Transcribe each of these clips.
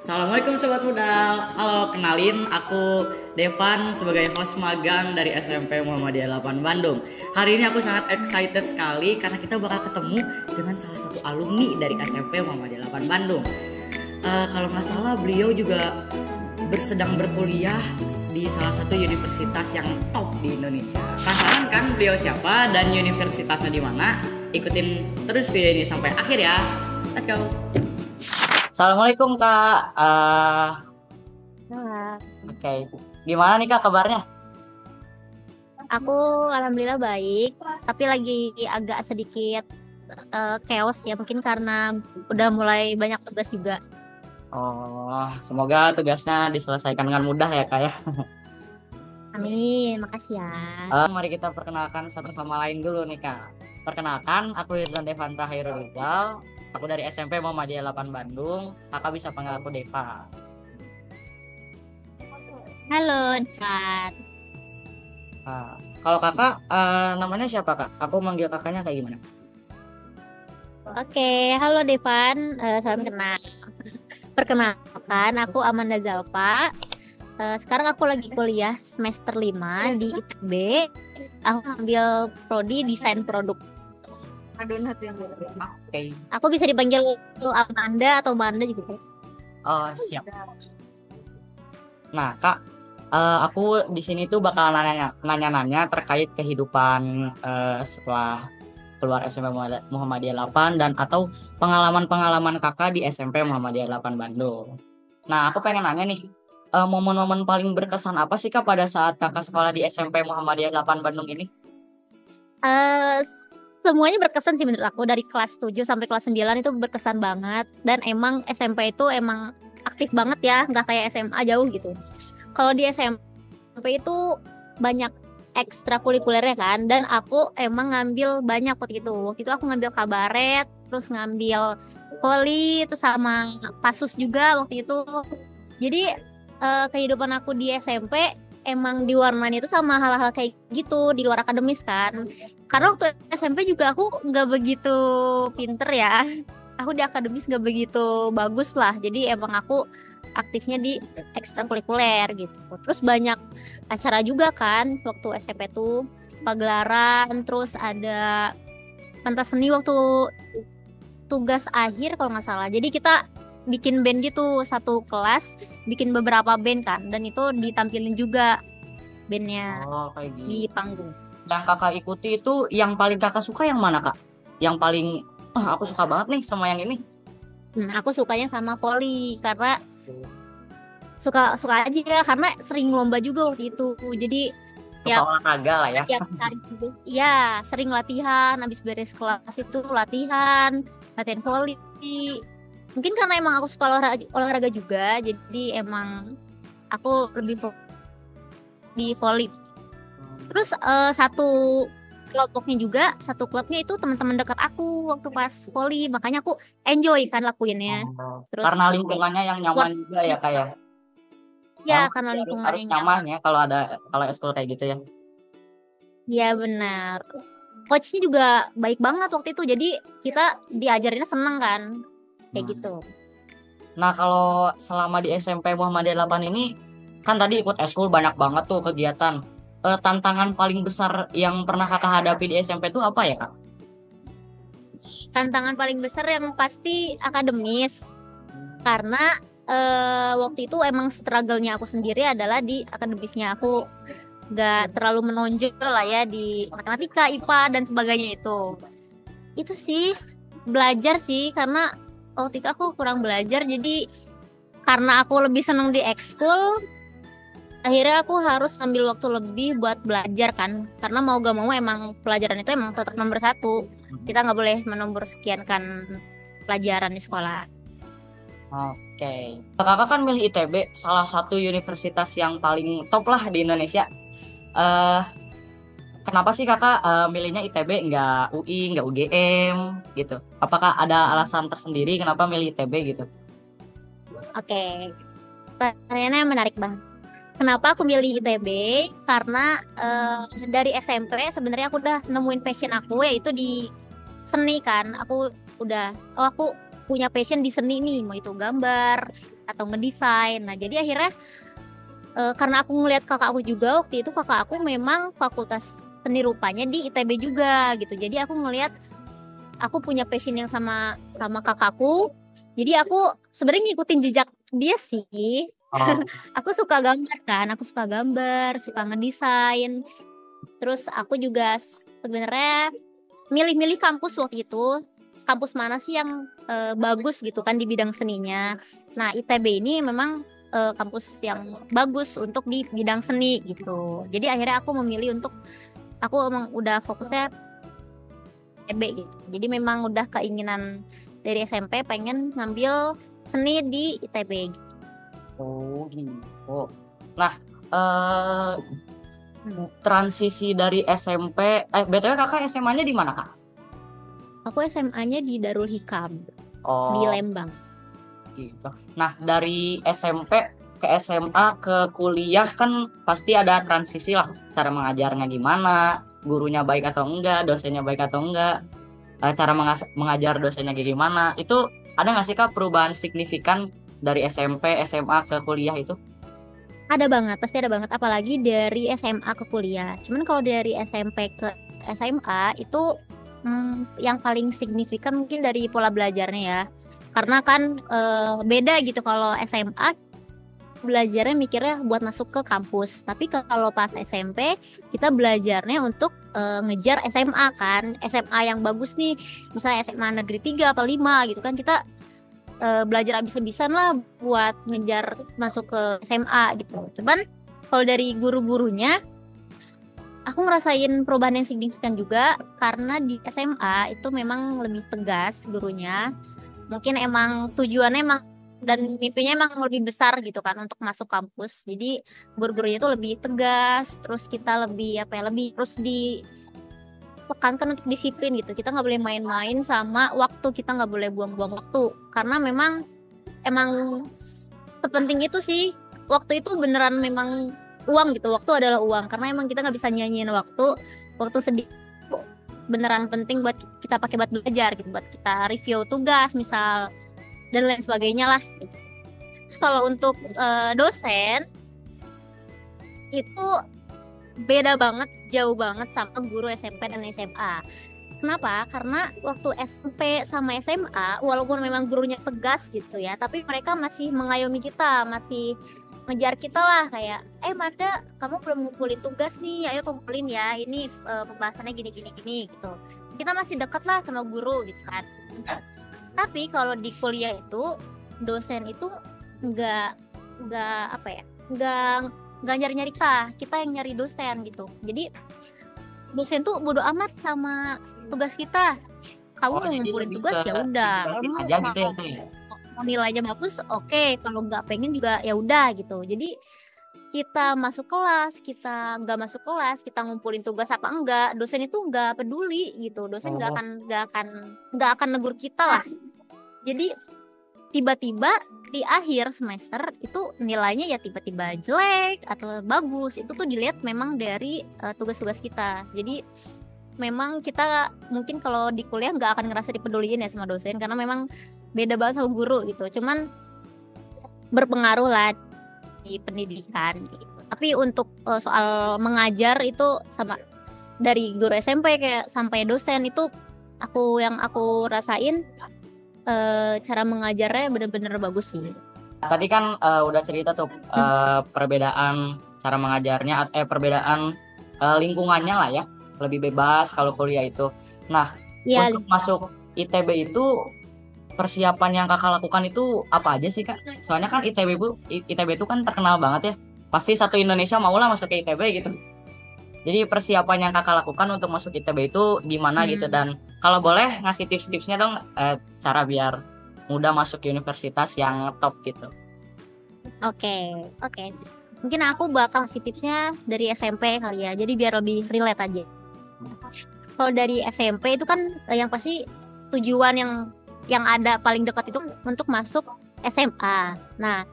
Assalamualaikum Sobat Modal. Halo, kenalin aku Devan sebagai host magang dari SMP Muhammadiyah 8 Bandung. Hari ini aku sangat excited sekali karena kita bakal ketemu dengan salah satu alumni dari SMP Muhammadiyah 8 Bandung. Kalau nggak salah beliau juga sedang berkuliah di salah satu universitas yang top di Indonesia. Penasaran kan beliau siapa dan universitasnya di mana? Ikutin terus video ini sampai akhir ya. Let's go. Assalamualaikum Kak. Oke. Gimana nih Kak kabarnya? Aku alhamdulillah baik, tapi lagi agak sedikit chaos ya, mungkin karena udah mulai banyak tugas juga. Oh, semoga tugasnya diselesaikan dengan mudah ya Kak ya. Amin, makasih ya. Mari kita perkenalkan satu sama lain dulu nih Kak. Perkenalkan, aku Hirzan Devandra Hairul Rizal. Aku dari SMP Muhammadiyah 8 Bandung. Kakak bisa panggil aku Deva. Halo, Devan. Nah, kalau kakak namanya siapa Kak? Aku manggil kakaknya kayak gimana? Oke, halo Devan, salam kenal. Perkenalkan, aku Amanda Zalpa. Sekarang aku lagi kuliah semester 5 di ITB. Aku ngambil prodi desain produk. Oke. Aku bisa dipanggil Amanda atau Manda juga. Oh, siap. Nah, Kak, aku di sini tuh bakal nanya-nanya terkait kehidupan setelah keluar SMP Muhammadiyah 8 dan atau pengalaman-pengalaman kakak di SMP Muhammadiyah 8 Bandung. Nah, aku pengen nanya nih, momen-momen paling berkesan apa sih Kak pada saat kakak sekolah di SMP Muhammadiyah 8 Bandung ini? Semuanya berkesan sih menurut aku, dari kelas 7 sampai kelas 9 itu berkesan banget, dan emang SMP itu emang aktif banget ya, nggak kayak SMA jauh gitu. Kalau di SMP itu banyak ekstrakurikulernya kan, dan aku emang ngambil banyak waktu itu. Waktu itu aku ngambil kabaret, terus ngambil voli, itu sama pasus juga waktu itu. Jadi kehidupan aku di SMP emang diwarnai itu sama hal-hal kayak gitu di luar akademis kan. Karena waktu SMP juga aku nggak begitu pinter ya. Aku di akademis nggak begitu bagus lah. Jadi emang aku aktifnya di ekstrakurikuler gitu. Terus banyak acara juga kan waktu SMP tuh, pagelaran, terus ada pentas seni waktu tugas akhir kalau nggak salah. Jadi kita bikin band gitu, satu kelas bikin beberapa band kan, dan itu ditampilin juga bandnya Oh, kayak di gitu. panggung. Yang kakak ikuti itu yang paling kakak suka yang mana Kak? Yang paling, aku suka banget nih sama yang ini. Aku sukanya sama volley karena suka aja, karena sering lomba juga waktu itu. Jadi Suka tiap olahraga lah ya. tiap hari itu ya sering latihan, habis beres kelas itu latihan volley. Mungkin karena emang aku suka olahraga juga, jadi emang aku lebih di volley. Terus satu klubnya itu teman-teman dekat aku waktu pas volley, makanya aku enjoy kan lakuinnya. Oh, Terus karena lingkungannya yang nyaman sport juga ya Kak ya. ya, Memang karena sih harus lingkungannya nyaman nyaman. ya kalau ekskul kayak gitu ya. Ya benar. Coachnya juga baik banget waktu itu, jadi kita diajarinnya seneng kan, kayak Hmm. gitu. Nah, kalau selama di SMP Muhammadiyah 8 ini kan tadi ikut ekskul banyak banget tuh kegiatan. Tantangan paling besar yang pernah kakak hadapi di SMP itu apa ya Kak? Tantangan paling besar yang pasti akademis, karena waktu itu emang struggle-nya aku sendiri adalah di akademisnya. Aku gak terlalu menonjol lah ya di matematika, IPA dan sebagainya. Itu sih belajar sih, karena waktu itu aku kurang belajar, jadi karena aku lebih seneng di ekskul, akhirnya aku harus ambil waktu lebih buat belajar kan, karena mau gak mau emang pelajaran itu emang tetap nomor satu. Kita nggak boleh menombor sekiankan pelajaran di sekolah. Oke. Kakak kan milih ITB, salah satu universitas yang paling top lah di Indonesia. Eh, Kenapa sih kakak milihnya ITB, nggak UI, nggak UGM gitu? Apakah ada alasan tersendiri kenapa milih ITB gitu? Oke, pertanyaannya menarik banget. Kenapa aku milih ITB? Karena dari SMP sebenarnya aku udah nemuin passion aku, yaitu di seni kan. Aku punya passion di seni nih, mau itu gambar, atau ngedesain. Nah, jadi akhirnya karena aku ngeliat kakak aku juga, waktu itu kakak aku memang fakultas seni rupanya di ITB juga gitu. Jadi aku ngeliat aku punya passion yang sama sama kakakku. Jadi aku sebenarnya ngikutin jejak dia sih. Oh, Aku suka gambar kan, aku suka gambar, suka ngedesain. Terus aku juga sebenarnya milih-milih kampus waktu itu. Kampus mana sih yang bagus gitu kan di bidang seninya. Nah, ITB ini memang kampus yang bagus untuk di bidang seni gitu. Jadi akhirnya aku memilih untuk aku emang udah fokusnya ITB gitu. Jadi memang udah keinginan dari SMP pengen ngambil seni di ITB gitu. oh gitu. Nah, eh transisi dari SMP, BTW kakak SMA-nya di mana kak? Aku SMA-nya di Darul Hikam di Oh Lembang. gitu. Nah, dari SMP ke SMA ke kuliah kan pasti ada transisi lah. Cara mengajarnya gimana, gurunya baik atau enggak, dosennya baik atau enggak, cara mengajar dosennya kayak gimana. Itu ada nggak sih kak perubahan signifikan dari SMP, SMA ke kuliah itu? Ada banget, pasti ada banget. Apalagi dari SMA ke kuliah. Cuman kalau dari SMP ke SMA itu yang paling signifikan mungkin dari pola belajarnya ya. Karena kan beda gitu kalau SMA belajarnya mikirnya buat masuk ke kampus. Tapi kalau pas SMP kita belajarnya untuk ngejar SMA kan. SMA yang bagus nih. Misalnya SMA negeri 3 atau 5 gitu kan kita belajar habis-habisan lah buat ngejar masuk ke SMA gitu. Cuman kalau dari guru-gurunya, aku ngerasain perubahan yang signifikan juga karena di SMA itu memang lebih tegas gurunya. Mungkin emang tujuannya emang dan mimpinya emang lebih besar gitu kan untuk masuk kampus. Jadi guru-gurunya itu lebih tegas, terus kita lebih apa ya, lebih terus tekankan untuk disiplin gitu. Kita nggak boleh main-main sama waktu, kita nggak boleh buang-buang waktu karena memang emang sepenting itu sih. Waktu itu beneran memang uang gitu, waktu adalah uang karena emang kita nggak bisa nyanyiin waktu sedih beneran penting buat kita pakai buat belajar gitu, buat kita review tugas misal dan lain sebagainya lah gitu. Terus kalau untuk dosen itu beda banget, jauh banget sama guru SMP dan SMA. Kenapa? Karena waktu SMP sama SMA, walaupun memang gurunya tegas gitu ya, tapi mereka masih mengayomi kita, masih ngejar kita lah kayak, Marda, kamu belum ngumpulin tugas nih, ayo kumpulin ya, ini pembahasannya gini gitu. Kita masih dekat lah sama guru gitu kan. Tapi kalau di kuliah itu, dosen itu nggak apa ya, nggak nyari-nyari kita yang nyari dosen gitu. Jadi dosen tuh bodo amat sama tugas kita. Kamu mau ngumpulin tugas ya udah. Kamu aja gitu ya. mau nilainya bagus, oke. Kalau nggak pengen juga ya udah gitu. Jadi kita masuk kelas, kita nggak masuk kelas, kita ngumpulin tugas apa enggak, dosen itu nggak peduli gitu. Dosen nggak akan negur kita lah. Jadi tiba-tiba di akhir semester itu nilainya ya tiba-tiba jelek atau bagus, itu tuh dilihat memang dari tugas-tugas kita. Jadi memang kita mungkin kalau di kuliah nggak akan ngerasa dipeduliin ya sama dosen karena memang beda banget sama guru gitu. Cuman berpengaruh lah di pendidikan gitu. Tapi untuk soal mengajar itu sama dari guru SMP kayak sampai dosen itu yang aku rasain cara mengajarnya bener-bener bagus sih. Tadi kan udah cerita tuh perbedaan cara mengajarnya, perbedaan lingkungannya lah ya, lebih bebas kalau kuliah itu. Nah, Ya, untuk masuk ITB itu persiapan yang kakak lakukan itu apa aja sih kak? Soalnya kan ITB itu kan terkenal banget ya. Pasti satu Indonesia maulah masuk ke ITB gitu. Jadi persiapan yang kakak lakukan untuk masuk ITB itu gimana gitu, dan kalau boleh ngasih tips-tipsnya dong cara biar mudah masuk universitas yang top gitu. Oke. Mungkin aku bakal kasih tipsnya dari SMP kali ya. Jadi biar lebih relate aja. Kalau dari SMP itu kan yang pasti tujuan yang ada paling dekat itu untuk masuk SMA. Nah,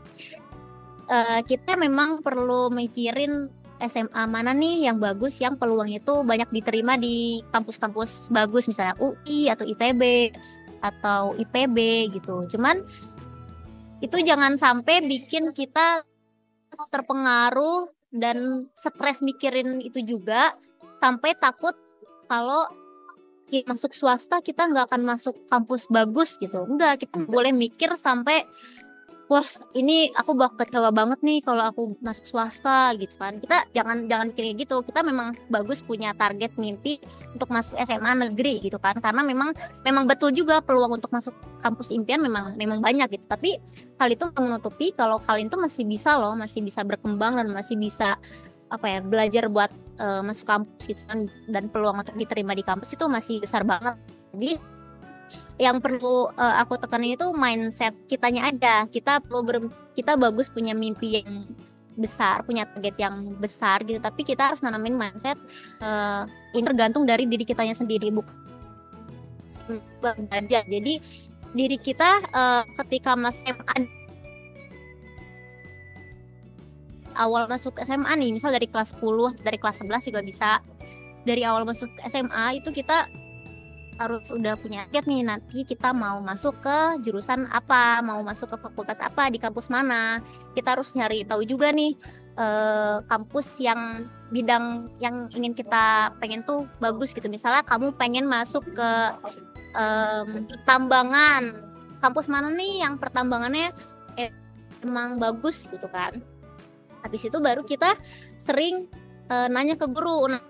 kita memang perlu mikirin SMA mana nih yang bagus, yang peluangnya itu banyak diterima di kampus-kampus bagus misalnya UI atau ITB atau IPB gitu. Cuman itu jangan sampai bikin kita terpengaruh dan stres mikirin itu juga, sampai takut kalau masuk swasta kita nggak akan masuk kampus bagus gitu. Enggak, kita boleh mikir sampai wah ini aku bakal kecewa banget nih kalau aku masuk swasta gitu kan. Kita jangan mikirnya gitu. Kita memang bagus punya target mimpi untuk masuk SMA negeri gitu kan, karena memang betul juga peluang untuk masuk kampus impian memang banyak gitu. Tapi hal itu menutupi kalau kalian tuh masih bisa loh, masih bisa berkembang dan masih bisa belajar buat masuk kampus gitu kan, dan peluang untuk diterima di kampus itu masih besar banget. Jadi yang perlu aku tekanin itu mindset kitanya aja. Kita bagus punya mimpi yang besar, punya target yang besar gitu, tapi kita harus nanamin mindset ini tergantung dari diri kitanya sendiri, bukan belajar. Jadi diri kita ketika masih awal masuk SMA nih, misal dari kelas 10 dari kelas 11 juga bisa. Dari awal masuk SMA itu kita harus udah punya target nih, nanti kita mau masuk ke jurusan apa, mau masuk ke fakultas apa, di kampus mana. Kita harus nyari tahu juga nih kampus yang bidang yang ingin kita pengen tuh bagus gitu. Misalnya kamu pengen masuk ke pertambangan, kampus mana nih yang pertambangannya emang bagus gitu kan. Habis itu baru kita sering nanya ke guru. Nah,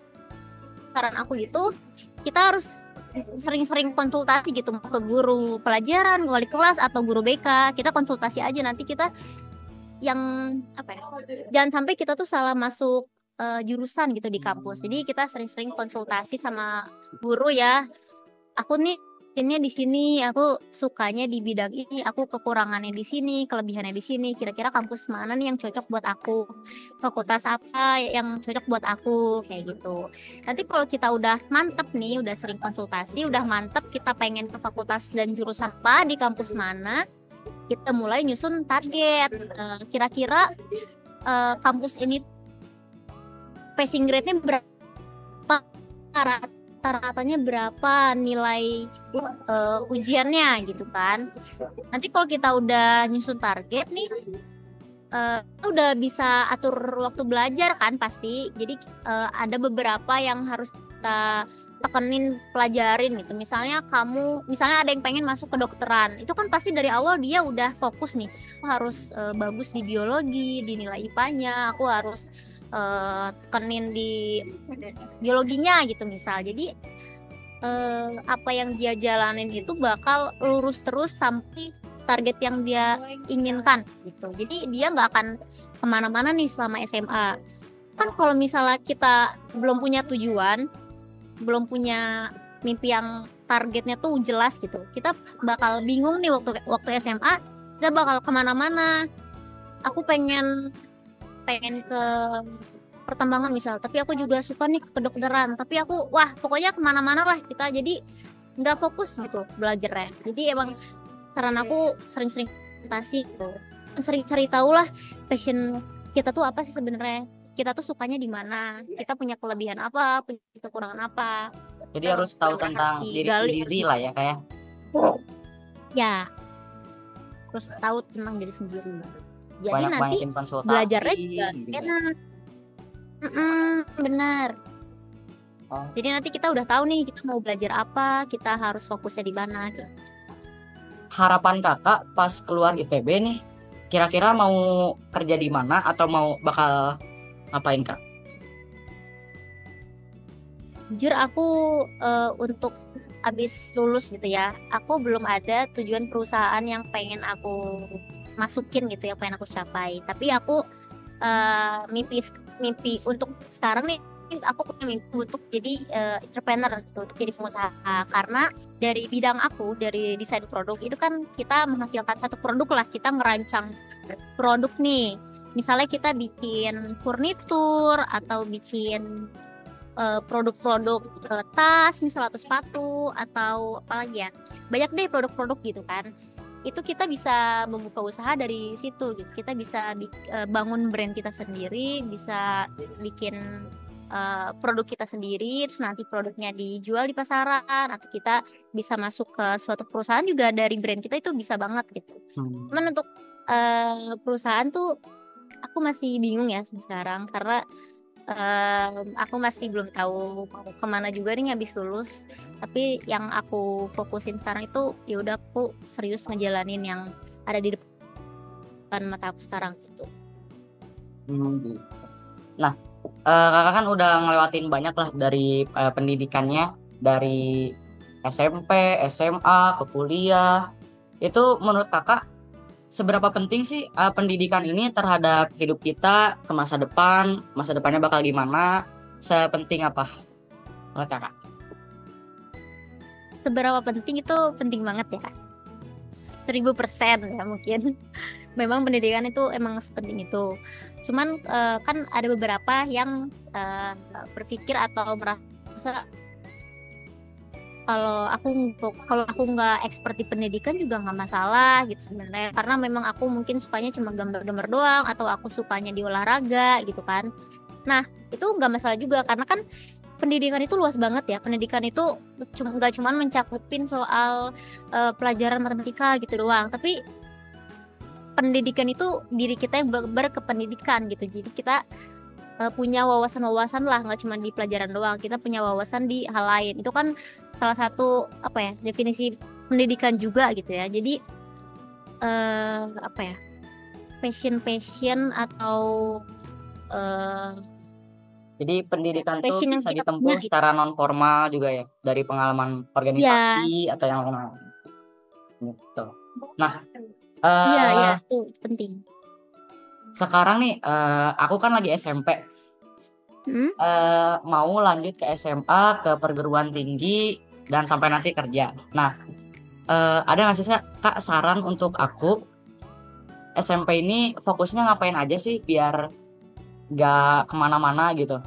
saran aku gitu, kita harus sering-sering konsultasi gitu ke guru pelajaran, wali kelas atau guru BK. Kita konsultasi aja, nanti kita yang jangan sampai kita tuh salah masuk jurusan gitu di kampus. Jadi kita sering-sering konsultasi sama guru ya. Aku nih ini di sini, aku sukanya di bidang ini, aku kekurangannya di sini, kelebihannya di sini. Kira-kira kampus mana nih yang cocok buat aku? Fakultas apa yang cocok buat aku? Kayak gitu. Nanti kalau kita udah mantep nih, udah sering konsultasi, udah mantep kita pengen ke fakultas dan jurusan apa di kampus mana, kita mulai nyusun target. Kira-kira kampus ini passing grade-nya berapa? Rata-ratanya berapa nilai ujiannya gitu kan. Nanti kalau kita udah nyusun target nih, kita udah bisa atur waktu belajar kan pasti. Jadi ada beberapa yang harus kita tekenin, pelajarin gitu. Misalnya ada yang pengen masuk kedokteran, itu kan pasti dari awal dia udah fokus nih, aku harus bagus di biologi, di nilai IPA-nya, aku harus tekenin di biologinya gitu misal. Jadi apa yang dia jalanin itu bakal lurus terus sampai target yang dia inginkan gitu. Jadi dia nggak akan kemana-mana nih selama SMA. Kan kalau misalnya kita belum punya tujuan, belum punya mimpi yang targetnya tuh jelas gitu, kita bakal bingung nih waktu SMA. Kita bakal kemana-mana. Aku pengen ke pertambangan misal, tapi aku juga suka nih ke kedokteran, tapi aku pokoknya kemana-mana lah kita, jadi nggak fokus gitu belajarnya. Jadi emang saran aku sering-sering konsultasi gitu, sering cari tahu lah passion kita tuh apa sih sebenarnya, kita tuh sukanya di mana, kita punya kelebihan apa, punya kekurangan apa. Jadi harus tahu tentang diri sendiri lah ya, kayak ya terus tahu tentang diri sendiri. Jadi nanti banyak-banyakin konsultasi, belajarnya juga gitu. enak. Benar. Jadi nanti kita udah tahu nih kita mau belajar apa, kita harus fokusnya di mana gitu. Harapan kakak pas keluar ITB nih, kira-kira mau kerja di mana atau bakal ngapain kak? Jujur aku untuk abis lulus gitu ya, aku belum ada tujuan perusahaan yang pengen aku masukin gitu, yang pengen aku capai. Tapi aku mimpi untuk sekarang nih, aku punya mimpi untuk jadi entrepreneur gitu, untuk jadi pengusaha. Karena dari bidang aku, dari desain produk itu kan kita menghasilkan satu produk lah, kita ngerancang produk nih. Misalnya kita bikin furnitur atau bikin produk-produk tas misal atau sepatu atau apalagi ya, banyak deh produk-produk gitu kan. Itu kita bisa membuka usaha dari situ gitu. Kita bisa bangun brand kita sendiri, bisa bikin produk kita sendiri, terus nanti produknya dijual di pasaran, atau kita bisa masuk ke suatu perusahaan juga dari brand kita, itu bisa banget gitu. Cuman untuk perusahaan tuh aku masih bingung ya sekarang karena aku masih belum tahu mau kemana juga nih habis lulus. Tapi yang aku fokusin sekarang itu ya udah aku serius ngejalanin yang ada di depan mata aku sekarang gitu. Gitu. Nah, kakak kan udah ngelewatin banyak lah dari pendidikannya, dari SMP, SMA, ke kuliah. Itu menurut kakak seberapa penting sih pendidikan ini terhadap hidup kita ke masa depan? Masa depannya bakal gimana? Sepenting apa menurut kakak? Seberapa penting itu penting banget ya. 1000% ya mungkin. Memang pendidikan itu emang sepenting itu. Cuman kan ada beberapa yang berpikir atau merasa kalau aku nggak expert di pendidikan juga nggak masalah gitu sebenarnya, karena memang aku mungkin sukanya cuma gambar-gambar doang atau aku sukanya di olahraga gitu kan. Nah itu nggak masalah juga karena kan pendidikan itu luas banget ya. Pendidikan itu nggak cuma mencakupin soal pelajaran matematika gitu doang, tapi pendidikan itu diri kita yang berkependidikan gitu. Jadi kita punya wawasan-wawasan lah, nggak cuma di pelajaran doang, kita punya wawasan di hal lain. Itu kan salah satu apa ya definisi pendidikan juga gitu ya. Jadi apa ya, passion atau eh, Jadi pendidikan tuh passion yang bisa kita ditempuh punya gitu secara non formal juga ya, dari pengalaman ya. organisasi atau yang lain gitu. Nah, Iya ya, eh itu penting. sekarang nih aku kan lagi SMP, Hmm? mau lanjut ke SMA, ke perguruan tinggi dan sampai nanti kerja. Nah, ada nggak sih kak saran untuk aku SMP ini fokusnya ngapain aja sih biar nggak kemana-mana gitu?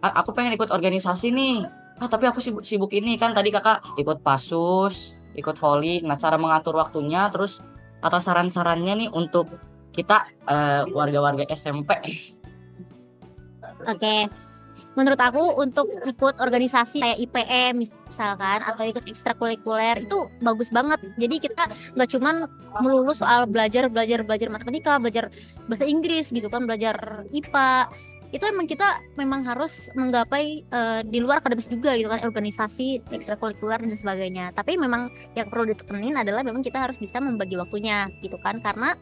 Aku pengen ikut organisasi nih. Tapi aku sibuk ini kan tadi kakak ikut pasus, ikut voli. Nah, cara mengatur waktunya, terus atas saran-sarannya nih untuk kita warga-warga SMP. Oke. Menurut aku untuk ikut organisasi kayak IPM misalkan atau ikut ekstrakurikuler itu bagus banget. Jadi kita nggak cuman melulu soal belajar matematika, belajar bahasa Inggris gitu kan, belajar IPA. Itu emang kita memang harus menggapai di luar akademis juga gitu kan, organisasi, ekstrakurikuler dan sebagainya. Tapi memang yang perlu ditekenin adalah memang kita harus bisa membagi waktunya gitu kan, karena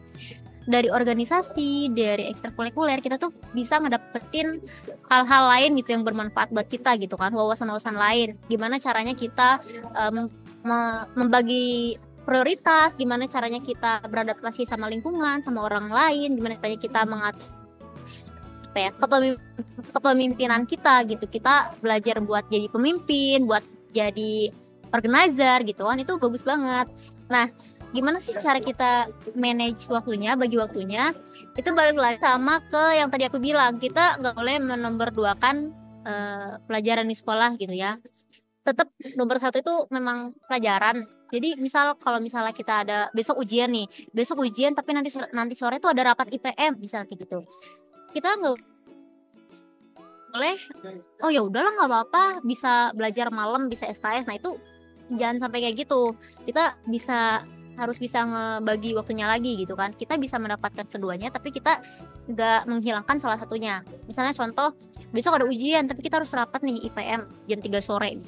dari organisasi, dari ekstrakurikuler kita tuh bisa ngedapetin hal-hal lain gitu yang bermanfaat buat kita gitu kan, wawasan-wawasan lain. Gimana caranya kita membagi prioritas, gimana caranya kita beradaptasi sama lingkungan, sama orang lain, gimana caranya kita mengatur apa ya, kepemimpinan kita gitu. Kita belajar buat jadi pemimpin, buat jadi organizer gitu kan, itu bagus banget. Nah, gimana sih cara kita manage waktunya, bagi waktunya? Itu balik lagi sama ke yang tadi aku bilang, kita nggak boleh menomorduakan pelajaran di sekolah gitu ya. Tetap nomor satu itu memang pelajaran. Jadi kalau misalnya kita ada besok ujian nih, besok ujian tapi nanti sore itu ada rapat IPM misalnya kayak gitu. Kita nggak boleh, oh ya udahlah nggak apa-apa, bisa belajar malam, bisa SKS. Nah itu jangan sampai kayak gitu. Kita harus bisa ngebagi waktunya lagi gitu kan. Kita bisa mendapatkan keduanya tapi kita nggak menghilangkan salah satunya. Misalnya contoh, besok ada ujian tapi kita harus rapat nih IPM jam 3 sore.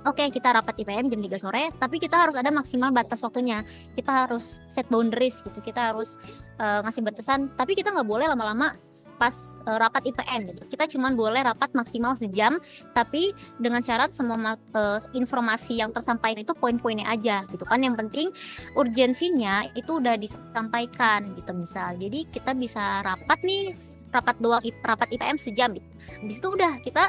Oke, kita rapat IPM jam 3 sore, tapi kita harus ada maksimal batas waktunya. Kita harus set boundaries gitu. Kita harus ngasih batasan, tapi kita nggak boleh lama-lama pas rapat IPM gitu. Kita cuma boleh rapat maksimal sejam, tapi dengan syarat semua informasi yang tersampaikan itu poin-poinnya aja gitu kan. Yang penting urgensinya itu udah disampaikan gitu misal. Jadi kita bisa rapat nih, rapat IPM sejam gitu. Habis itu udah kita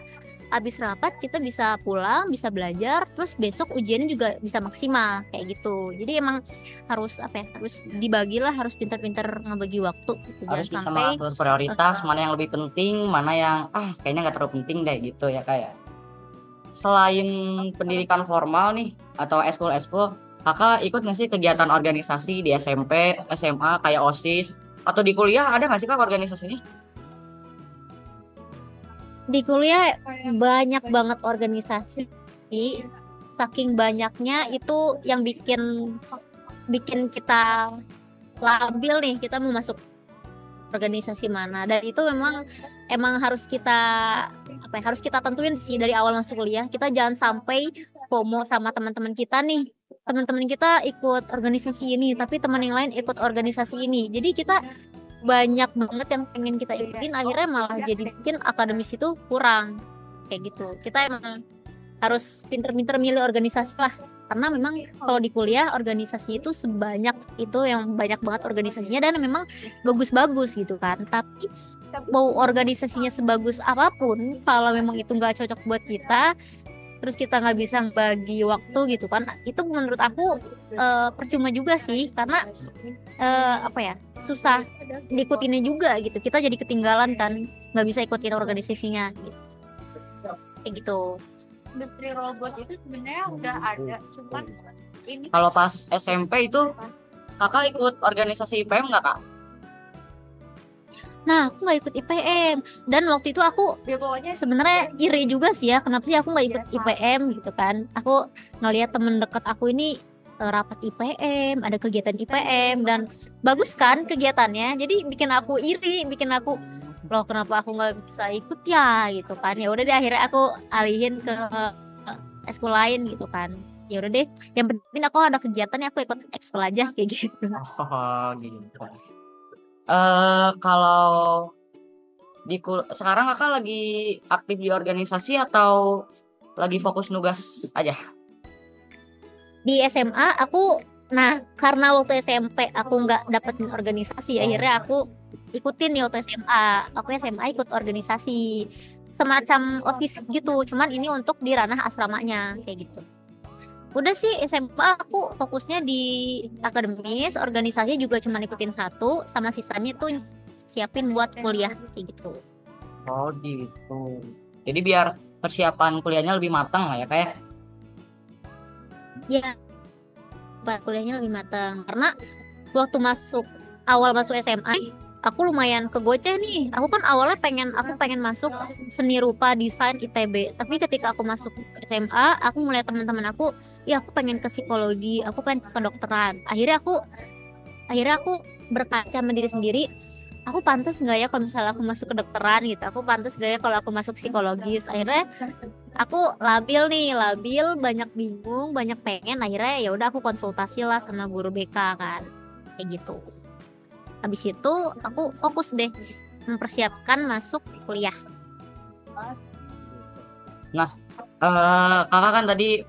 habis rapat kita bisa pulang, bisa belajar, terus besok ujiannya juga bisa maksimal kayak gitu. Jadi emang harus harus dibagi lah, harus pintar-pintar ngebagi waktu gitu. Harus bisa sampai mengatur prioritas, mana yang lebih penting, mana yang kayaknya nggak terlalu penting deh gitu ya kayak. Selain pendidikan formal nih atau eskul, kakak ikut nggak sih kegiatan organisasi di SMP, SMA kayak OSIS, atau di kuliah ada nggak sih kak organisasinya? di kuliah banyak banget organisasi, saking banyaknya itu yang bikin kita labil nih kita mau masuk organisasi mana, dan itu emang harus kita harus kita tentuin sih dari awal masuk kuliah. Kita jangan sampai FOMO sama teman-teman kita nih, teman-teman kita ikut organisasi ini tapi teman yang lain ikut organisasi ini, jadi kita banyak banget yang pengen kita ikutin, akhirnya malah jadi bikin akademis itu kurang kayak gitu. Kita emang harus pinter-pinter milih organisasi lah, karena memang kalau di kuliah organisasi itu sebanyak itu, yang banyak banget organisasinya dan memang bagus-bagus gitu kan. Tapi mau organisasinya sebagus apapun, kalau memang itu nggak cocok buat kita, terus kita nggak bisa bagi waktu gitu kan, itu menurut aku percuma juga sih, karena susah diikutinnya juga gitu, kita jadi ketinggalan kan, nggak bisa ikutin organisasinya gitu. Kayak gitu. Industri robot itu sebenarnya udah ada, cuman ini Kalau pas SMP itu kakak ikut organisasi IPM nggak kak? Nah, aku nggak ikut IPM, dan waktu itu aku ya pokoknya sebenarnya iri juga sih ya, kenapa sih aku nggak ikut IPM gitu kan. Aku ngelihat temen deket aku ini rapat IPM, ada kegiatan IPM dan bagus kan kegiatannya, jadi bikin aku iri, bikin aku loh kenapa aku nggak bisa ikut ya gitu kan. Ya udah deh, akhirnya aku alihin ke ekskul lain gitu kan. Ya udah deh, yang penting aku ada kegiatannya, aku ikut ekskul aja kayak gitu. Oh gitu. Kalau sekarang kakak lagi aktif di organisasi atau lagi fokus nugas aja? Di SMA aku, nah karena waktu SMP aku nggak dapetin organisasi, akhirnya aku ikutin nih waktu SMA. Aku SMA ikut organisasi semacam OSIS gitu, cuman ini untuk di ranah asramanya kayak gitu. Udah sih SMA aku fokusnya di akademis, organisasi juga cuma ikutin satu, sama sisanya tuh siapin buat kuliah kayak gitu. Oh gitu. Jadi biar persiapan kuliahnya lebih matang lah ya kayak. Ya, buat kuliahnya lebih matang, karena waktu awal masuk SMA aku lumayan kegoceh nih. Aku kan awalnya pengen masuk seni rupa desain ITB, tapi ketika aku masuk SMA aku melihat teman-teman aku, ya aku pengen ke psikologi, aku pengen ke kedokteran. Akhirnya aku berkaca sama diri sendiri, aku pantas nggak ya kalau misalnya aku masuk kedokteran gitu, aku pantas nggak ya kalau aku masuk psikologis. Akhirnya aku labil, banyak bingung, banyak pengen. Akhirnya ya udah aku konsultasi lah sama guru BK kan, kayak gitu. Habis itu aku fokus deh mempersiapkan masuk kuliah. Nah, kakak kan tadi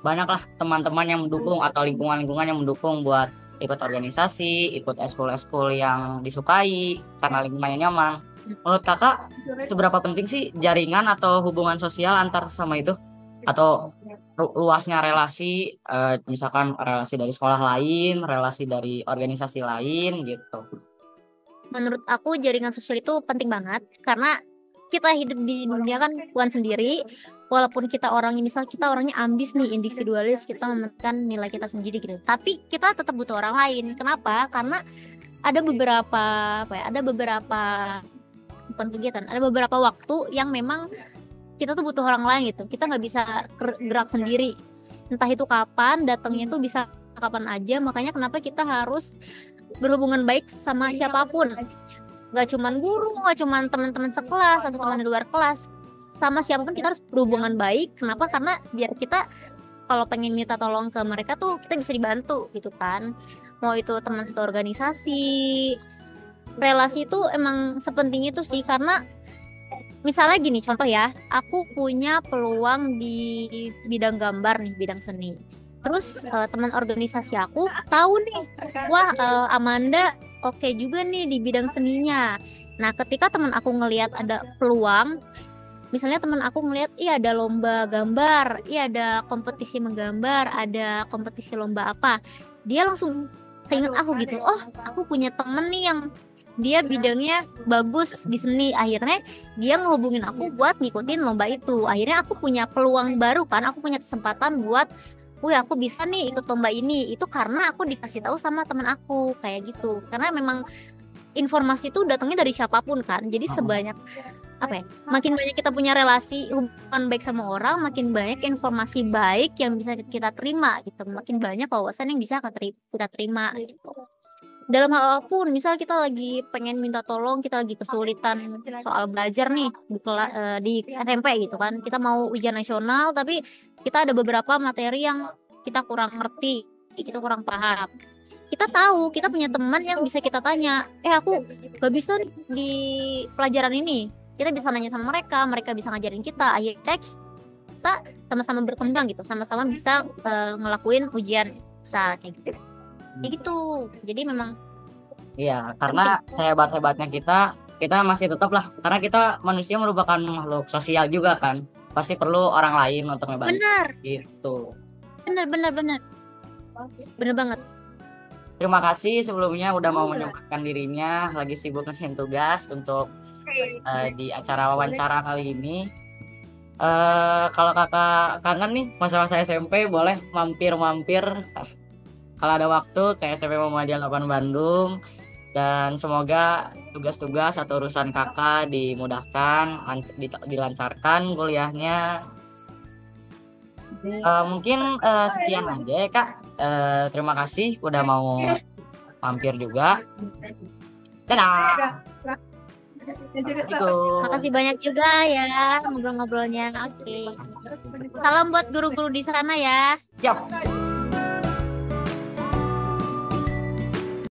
banyak lah teman-teman yang mendukung atau lingkungan-lingkungan yang mendukung buat ikut organisasi, ikut eskul-eskul yang disukai karena lingkungannya nyaman. Menurut kakak, seberapa penting sih jaringan atau hubungan sosial antar sama itu? Atau luasnya relasi, misalkan relasi dari sekolah lain, relasi dari organisasi lain gitu. Menurut aku jaringan sosial itu penting banget, karena kita hidup di dunia kan bukan sendiri. Walaupun kita orangnya ambis nih, individualis, kita mementingkan nilai kita sendiri gitu, tapi kita tetap butuh orang lain. Kenapa? Karena ada beberapa waktu yang memang kita tuh butuh orang lain gitu. Kita nggak bisa gerak sendiri, entah itu kapan datangnya, tuh bisa kapan aja. Makanya kenapa kita harus berhubungan baik sama siapapun, nggak cuman guru, nggak cuman teman-teman sekelas atau teman di luar kelas, sama siapapun kita harus berhubungan baik. Kenapa? Karena biar kita kalau pengen minta tolong ke mereka tuh kita bisa dibantu gitu kan. Mau itu teman satu organisasi, relasi itu emang sepenting itu sih. Karena misalnya gini, contoh ya, aku punya peluang di bidang gambar nih, bidang seni. Terus teman organisasi aku tahu nih, wah Amanda oke juga nih di bidang seninya. Nah, ketika teman aku ngelihat ada peluang, misalnya teman aku ngelihat, iya ada lomba gambar, iya ada kompetisi menggambar, ada kompetisi lomba apa, dia langsung keinget aku gitu. Oh, aku punya temen nih yang dia bidangnya bagus di seni. Akhirnya dia ngehubungin aku buat ngikutin lomba itu. Akhirnya aku punya peluang baru kan, aku punya kesempatan buat, wih aku bisa nih ikut lomba ini. Itu karena aku dikasih tahu sama temen aku kayak gitu. Karena memang informasi itu datangnya dari siapapun kan. Jadi makin banyak kita punya relasi hubungan baik sama orang, makin banyak informasi baik yang bisa kita terima gitu, makin banyak wawasan yang bisa kita terima gitu. dalam hal apapun, misal kita lagi pengen minta tolong, kita lagi kesulitan soal belajar nih di SMP gitu kan, kita mau ujian nasional tapi kita ada beberapa materi yang kita kurang ngerti, kita kurang paham, kita tahu kita punya teman yang bisa kita tanya, aku gak bisa nih di pelajaran ini, kita bisa nanya sama mereka, mereka bisa ngajarin kita, akhirnya kita sama-sama berkembang gitu, sama-sama bisa ngelakuin ujian kayak gitu. Kayak gitu. Jadi memang Iya, karena sehebat-hebatnya kita masih tetap lah, karena kita manusia merupakan makhluk sosial juga kan, pasti perlu orang lain untuk ngebantu benar, gitu. benar, benar, benar, benar banget. Terima kasih sebelumnya udah mau menyempatkan dirinya, lagi sibuk ngerjain tugas untuk di acara wawancara kali ini. Kalau kakak kangen nih masa-masa SMP, boleh mampir-mampir kalau ada waktu ke SMP Muhammadiyah 8 Bandung, dan semoga tugas-tugas atau urusan kakak dimudahkan, dilancarkan kuliahnya. Mungkin sekian aja ya kak. Terima kasih udah mau mampir juga. Dadah. Assalamualaikum. Makasih banyak juga ya ngobrol-ngobrolnya. Oke. Salam buat guru-guru di sana ya. Siap.